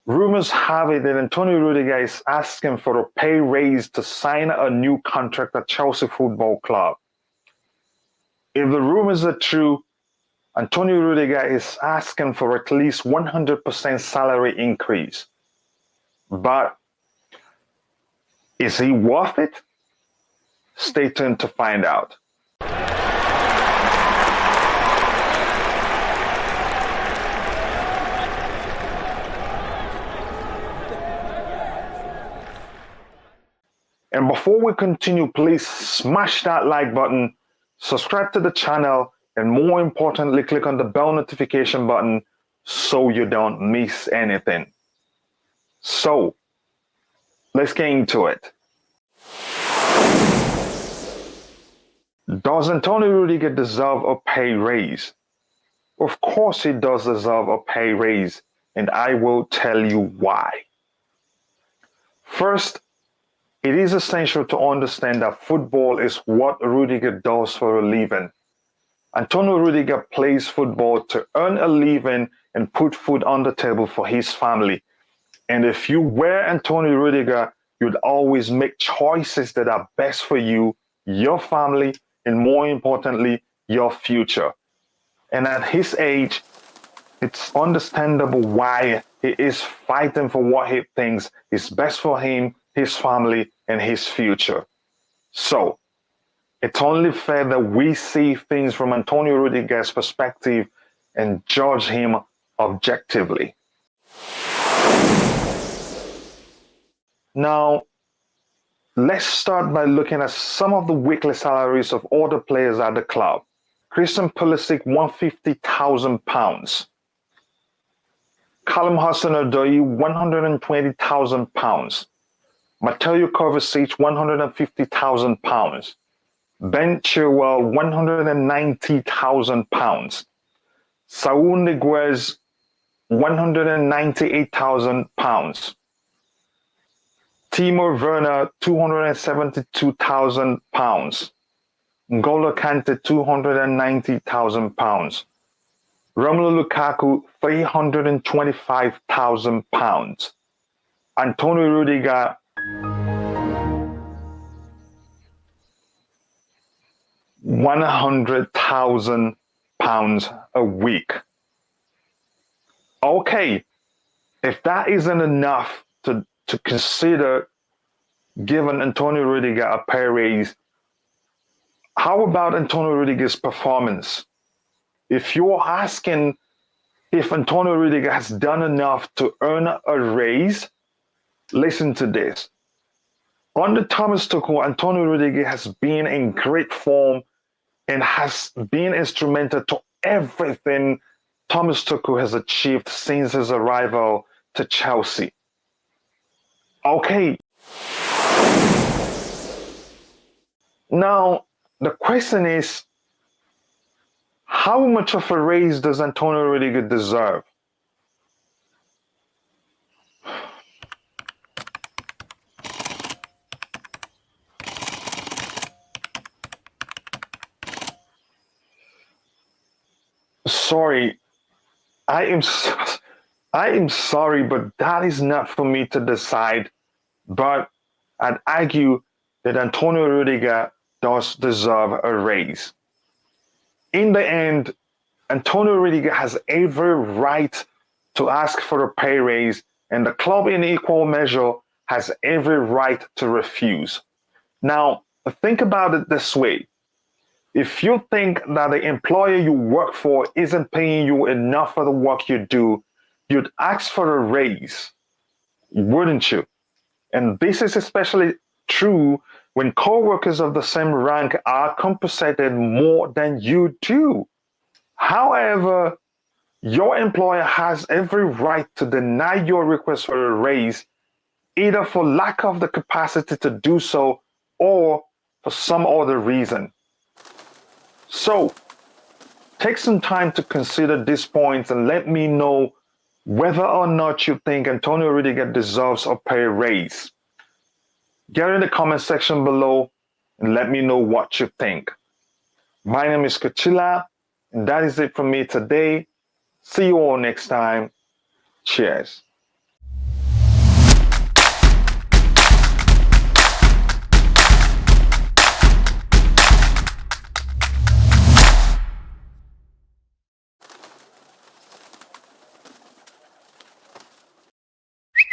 Rumors have it that Antonio Rudiger is asking for a pay raise to sign a new contract at Chelsea Football Club. If the rumors are true, Antonio Rudiger is asking for at least 100% salary increase. But is he worth it? Stay tuned to find out. And before we continue, please smash that like button, subscribe to the channel, and more importantly, click on the bell notification button so you don't miss anything. So, let's get into it. Does Antonio Rudiger deserve a pay raise? Of course he does deserve a pay raise, and I will tell you why. First, it is essential to understand that football is what Rudiger does for a living. Antonio Rudiger plays football to earn a living and put food on the table for his family. And if you were Antonio Rudiger, you'd always make choices that are best for you, your family, and more importantly, your future. And at his age, it's understandable why he is fighting for what he thinks is best for him, his family, and his future. So, it's only fair that we see things from Antonio Rudiger's perspective and judge him objectively. Now, let's start by looking at some of the weekly salaries of other players at the club. Christian Pulisic, £150,000. Callum Hudson Odoi, £120,000. Mateo Kovacic, £150,000. Ben Chilwell, £190,000. Saul Niguez, £198,000. Timo Werner, £272,000. N'Golo Kante, £290,000. Romelu Lukaku, £325,000. Antonio Rudiger, £100,000 a week. Okay, if that isn't enough to consider giving Antonio Rudiger a pay raise, how about Antonio Rudiger's performance? If you're asking if Antonio Rudiger has done enough to earn a raise, listen to this. Under Thomas Tuchel, Antonio Rudiger has been in great form and has been instrumental to everything Thomas Tuchel has achieved since his arrival to Chelsea. Okay. Now, the question is, how much of a raise does Antonio Rudiger deserve? Sorry, I am sorry, but that is not for me to decide. But I'd argue that Antonio Rudiger does deserve a raise. In the end, Antonio Rudiger has every right to ask for a pay raise, and the club in equal measure has every right to refuse. Now, think about it this way. If you think that the employer you work for isn't paying you enough for the work you do, you'd ask for a raise, wouldn't you? And this is especially true when co-workers of the same rank are compensated more than you do. However, your employer has every right to deny your request for a raise, either for lack of the capacity to do so or for some other reason. So, take some time to consider these points and let me know whether or not you think Antonio Rudiger deserves a pay raise. Get in the comment section below and let me know what you think. My name is Coachila, and that is it from me today. See you all next time. Cheers.